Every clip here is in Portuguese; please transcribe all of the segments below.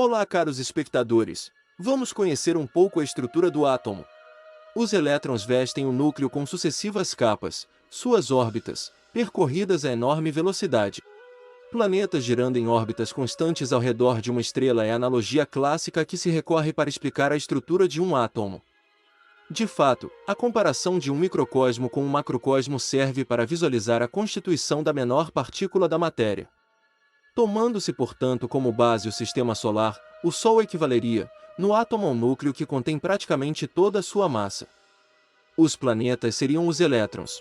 Olá, caros espectadores! Vamos conhecer um pouco a estrutura do átomo. Os elétrons vestem o núcleo com sucessivas capas, suas órbitas, percorridas a enorme velocidade. Planetas girando em órbitas constantes ao redor de uma estrela é a analogia clássica a que se recorre para explicar a estrutura de um átomo. De fato, a comparação de um microcosmo com um macrocosmo serve para visualizar a constituição da menor partícula da matéria. Tomando-se, portanto, como base o sistema solar, o Sol equivaleria, no átomo ao núcleo que contém praticamente toda a sua massa. Os planetas seriam os elétrons.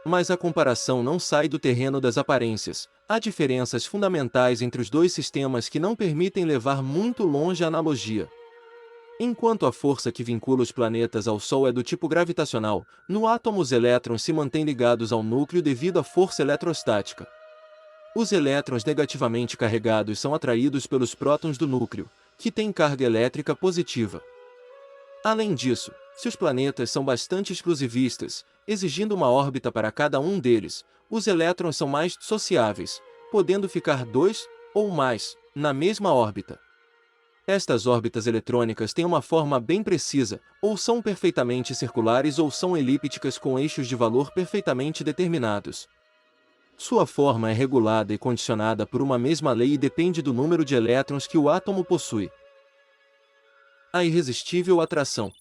Mas a comparação não sai do terreno das aparências. Há diferenças fundamentais entre os dois sistemas que não permitem levar muito longe a analogia. Enquanto a força que vincula os planetas ao Sol é do tipo gravitacional, no átomo os elétrons se mantêm ligados ao núcleo devido à força eletrostática. Os elétrons negativamente carregados são atraídos pelos prótons do núcleo, que têm carga elétrica positiva. Além disso, se os planetas são bastante exclusivistas, exigindo uma órbita para cada um deles, os elétrons são mais sociáveis, podendo ficar dois, ou mais, na mesma órbita. Estas órbitas eletrônicas têm uma forma bem precisa, ou são perfeitamente circulares ou são elípticas com eixos de valor perfeitamente determinados. Sua forma é regulada e condicionada por uma mesma lei e depende do número de elétrons que o átomo possui. A irresistível atração.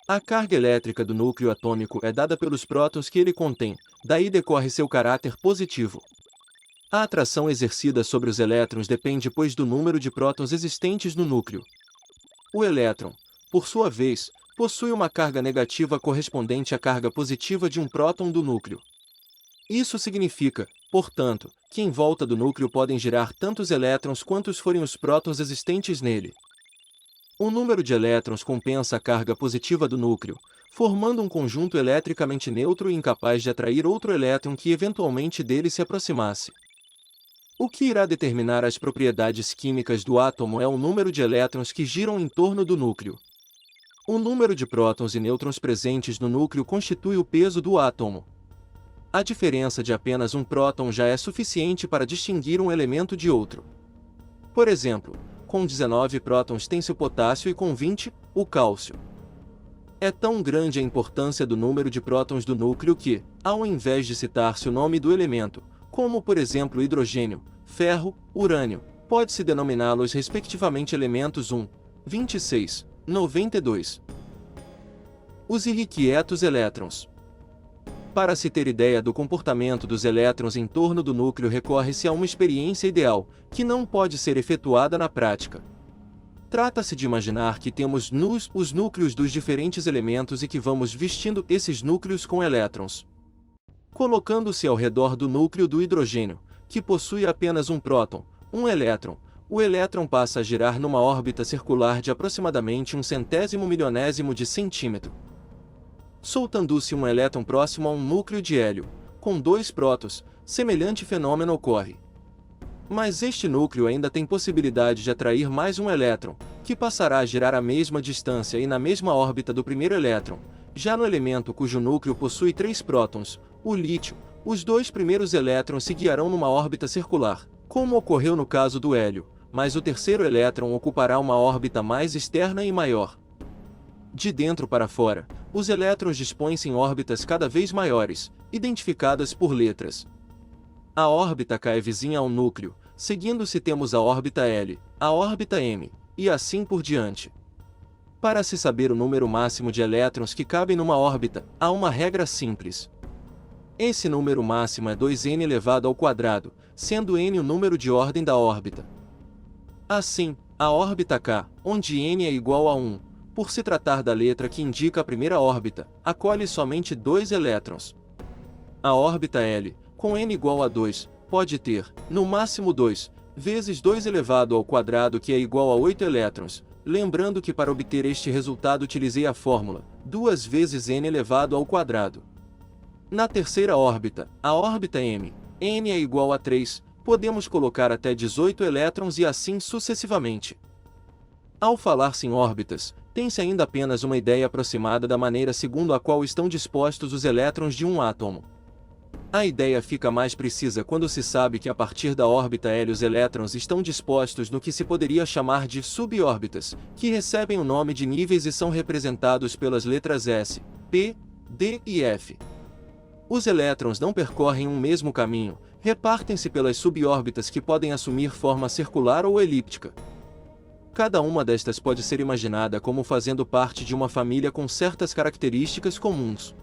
A carga elétrica do núcleo atômico é dada pelos prótons que ele contém, daí decorre seu caráter positivo. A atração exercida sobre os elétrons depende, pois, do número de prótons existentes no núcleo. O elétron, por sua vez, possui uma carga negativa correspondente à carga positiva de um próton do núcleo. Isso significa, portanto, que em volta do núcleo podem girar tantos elétrons quantos forem os prótons existentes nele. O número de elétrons compensa a carga positiva do núcleo, formando um conjunto eletricamente neutro e incapaz de atrair outro elétron que eventualmente dele se aproximasse. O que irá determinar as propriedades químicas do átomo é o número de elétrons que giram em torno do núcleo. O número de prótons e nêutrons presentes no núcleo constitui o peso do átomo. A diferença de apenas um próton já é suficiente para distinguir um elemento de outro. Por exemplo, com 19 prótons tem-se o potássio e com 20, o cálcio. É tão grande a importância do número de prótons do núcleo que, ao invés de citar-se o nome do elemento, como por exemplo hidrogênio, ferro, urânio, pode-se denominá-los respectivamente elementos 1, 26, 92. Os irrequietos elétrons. Para se ter ideia do comportamento dos elétrons em torno do núcleo, recorre-se a uma experiência ideal, que não pode ser efetuada na prática. Trata-se de imaginar que temos nus os núcleos dos diferentes elementos e que vamos vestindo esses núcleos com elétrons. Colocando-se ao redor do núcleo do hidrogênio, que possui apenas um próton, um elétron, o elétron passa a girar numa órbita circular de aproximadamente 1/100º milionésimo de centímetro. Soltando-se um elétron próximo a um núcleo de hélio, com 2 prótons, semelhante fenômeno ocorre. Mas este núcleo ainda tem possibilidade de atrair mais um elétron, que passará a girar à mesma distância e na mesma órbita do primeiro elétron. Já no elemento cujo núcleo possui 3 prótons, o lítio, os 2 primeiros elétrons se guiarão numa órbita circular, como ocorreu no caso do hélio, mas o terceiro elétron ocupará uma órbita mais externa e maior. De dentro para fora, os elétrons dispõem-se em órbitas cada vez maiores, identificadas por letras. A órbita K é vizinha ao núcleo, seguindo-se temos a órbita L, a órbita M, e assim por diante. Para se saber o número máximo de elétrons que cabem numa órbita, há uma regra simples. Esse número máximo é 2n elevado ao quadrado, sendo n o número de ordem da órbita. Assim, a órbita K, onde n é igual a 1, por se tratar da letra que indica a primeira órbita, acolhe somente 2 elétrons. A órbita L, com n igual a 2, pode ter, no máximo 2, vezes 2 elevado ao quadrado, que é igual a 8 elétrons, lembrando que para obter este resultado utilizei a fórmula, 2 vezes n elevado ao quadrado. Na terceira órbita, a órbita M, n é igual a 3, podemos colocar até 18 elétrons e assim sucessivamente. Ao falar-se em órbitas, tem-se ainda apenas uma ideia aproximada da maneira segundo a qual estão dispostos os elétrons de um átomo. A ideia fica mais precisa quando se sabe que a partir da órbita L os elétrons estão dispostos no que se poderia chamar de subórbitas, que recebem o nome de níveis e são representados pelas letras S, P, D e F. Os elétrons não percorrem um mesmo caminho, repartem-se pelas subórbitas que podem assumir forma circular ou elíptica. Cada uma destas pode ser imaginada como fazendo parte de uma família com certas características comuns.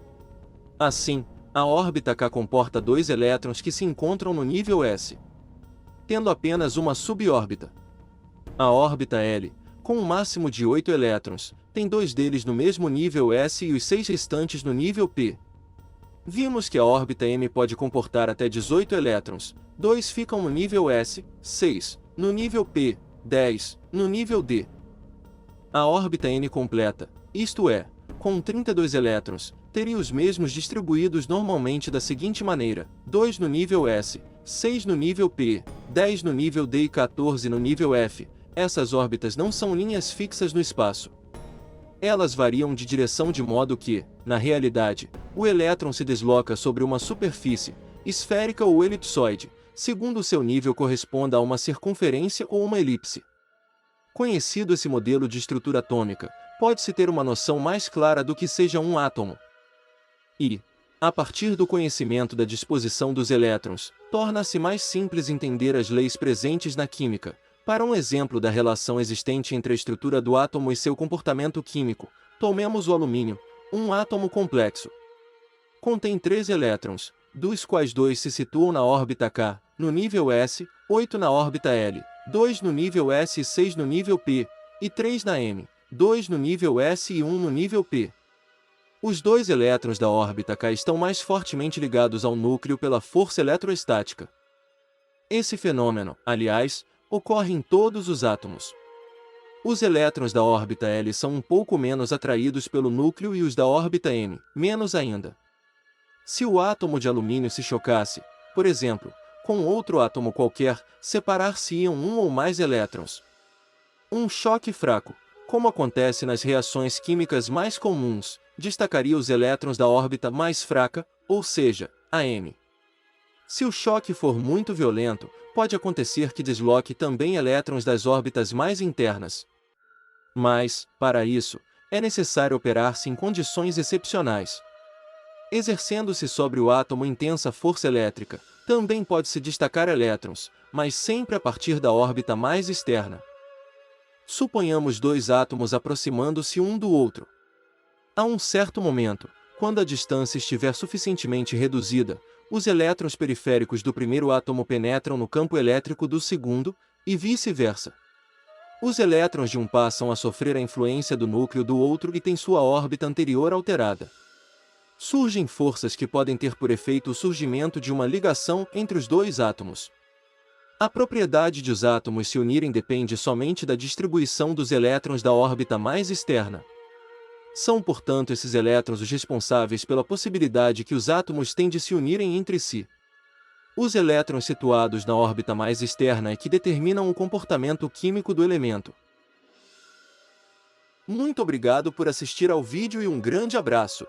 Assim, a órbita K comporta dois elétrons que se encontram no nível S, tendo apenas uma subórbita. A órbita L, com um máximo de 8 elétrons, tem dois deles no mesmo nível S e os 6 restantes no nível P. Vimos que a órbita M pode comportar até 18 elétrons, 2 ficam no nível S, 6, no nível P, 10, no nível D. A órbita N completa, isto é, com 32 elétrons, teria os mesmos distribuídos normalmente da seguinte maneira: 2 no nível S, 6 no nível P, 10 no nível D e 14 no nível F. Essas órbitas não são linhas fixas no espaço. Elas variam de direção de modo que, na realidade, o elétron se desloca sobre uma superfície, esférica ou elipsoide, segundo seu nível corresponda a uma circunferência ou uma elipse. Conhecido esse modelo de estrutura atômica, pode-se ter uma noção mais clara do que seja um átomo. E, a partir do conhecimento da disposição dos elétrons, torna-se mais simples entender as leis presentes na química. Para um exemplo da relação existente entre a estrutura do átomo e seu comportamento químico, tomemos o alumínio, um átomo complexo. Contém 3 elétrons, dos quais 2 se situam na órbita K, no nível S, 8 na órbita L, 2 no nível S e 6 no nível P, e 3 na M, 2 no nível S e 1 no nível P. Os 2 elétrons da órbita K estão mais fortemente ligados ao núcleo pela força eletrostática. Esse fenômeno, aliás, ocorre em todos os átomos. Os elétrons da órbita L são um pouco menos atraídos pelo núcleo e os da órbita M, menos ainda. Se o átomo de alumínio se chocasse, por exemplo, com outro átomo qualquer, separar-se-iam um ou mais elétrons. Um choque fraco, como acontece nas reações químicas mais comuns, destacaria os elétrons da órbita mais fraca, ou seja, a M. Se o choque for muito violento, pode acontecer que desloque também elétrons das órbitas mais internas. Mas, para isso, é necessário operar-se em condições excepcionais. Exercendo-se sobre o átomo intensa força elétrica, também pode-se destacar elétrons, mas sempre a partir da órbita mais externa. Suponhamos 2 átomos aproximando-se um do outro. A um certo momento, quando a distância estiver suficientemente reduzida, os elétrons periféricos do primeiro átomo penetram no campo elétrico do segundo, e vice-versa. Os elétrons de um passam a sofrer a influência do núcleo do outro e têm sua órbita anterior alterada. Surgem forças que podem ter por efeito o surgimento de uma ligação entre os 2 átomos. A propriedade de os átomos se unirem depende somente da distribuição dos elétrons da órbita mais externa. São, portanto, esses elétrons os responsáveis pela possibilidade que os átomos têm de se unirem entre si. Os elétrons situados na órbita mais externa é que determinam o comportamento químico do elemento. Muito obrigado por assistir ao vídeo e um grande abraço!